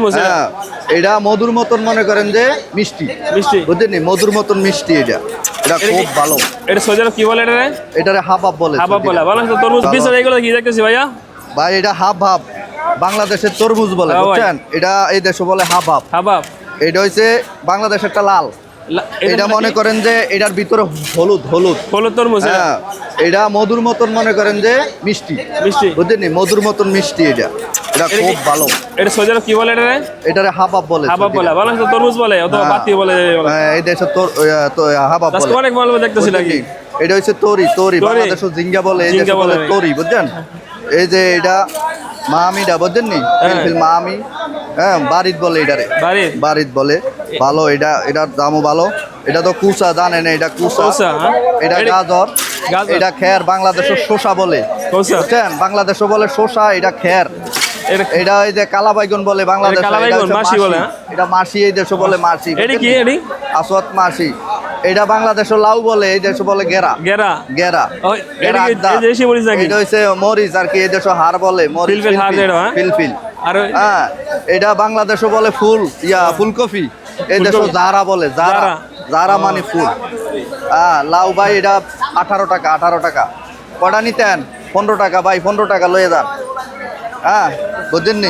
তরমুজ হ্যাঁ এটা মধুর মতন মনে করেন যে মিষ্টি মিষ্টি বুঝলেন মধুর মতন মিষ্টি এটা এটা খুব ভালো। এটা সোজা কি বলে এটা? এটারে হাবাব বলে। হাবাব বলে। ভালো আছে তরমুজ বিচ এগুলো কি দেখতেছি ভাইয়া? ভাই এটা হাবাব বাংলাদেশের তরমুজ বলে বুঝছেন। এটা এই দেশে বলে হাবাব। হাবাব এটা হচ্ছে বাংলাদেশেরটা লাল। এটা মনে করেন যে এটার ভিতরে হলুদ হলুদ হলুদ তরমুজ। হ্যাঁ এটা মধুর মতন মনে করেন যে মিষ্টি মিষ্টি বুঝলেন মধুর মতন মিষ্টি এটা এটা খুব ভালো। এটা সোজা কি বলে এটা? এটারে হাবাব বলে। হাবাব বলে। ভালো আছে তরমুজ বলে অথবা বাতি বলে। এই দেশে হাবাব বলে। অনেক ভালো দেখতেছি নাকি? এটা হচ্ছে তরি তরি বাংলাদেশে জিঙ্গা বলে এই দেশে বলে তরি বুঝছেন। এই যে এটা মামিটা বুঝছেন নি মামি হ্যাঁ বাড়িত বলে এটারে বাড়িত বলে ভালো। এটার দামও ভালো। এটা তো কুসা জানেন এটা কুসা এটা গাজর এটা খের বাংলাদেশের শসা বলে বুঝছেন বাংলাদেশে বলে শসা এটা খের এটা এই যে কালা বাইগন বলে বাংলাদেশে এটা মাসি এই দেশে বলে মাসি আসওয়াত মাসি। এটা বাংলাদেশের লাউ বলে এই দেশে বলে গেরা গেরা গেরা এটা হচ্ছে মরিচ আর কি এই দেশে হার বলে ফিলফিল। হ্যাঁ এটা বাংলাদেশে বলে ফুল ফুলকপি এই দেশে জারা বলে জারা জারা মানে ফুল। হ্যাঁ লাউ ভাই এটা 18 টাকা 18 টাকা কটা নিতেন 15 টাকা ভাই 15 টাকা লয়ে যান। হ্যাঁ বুঝছেন নি।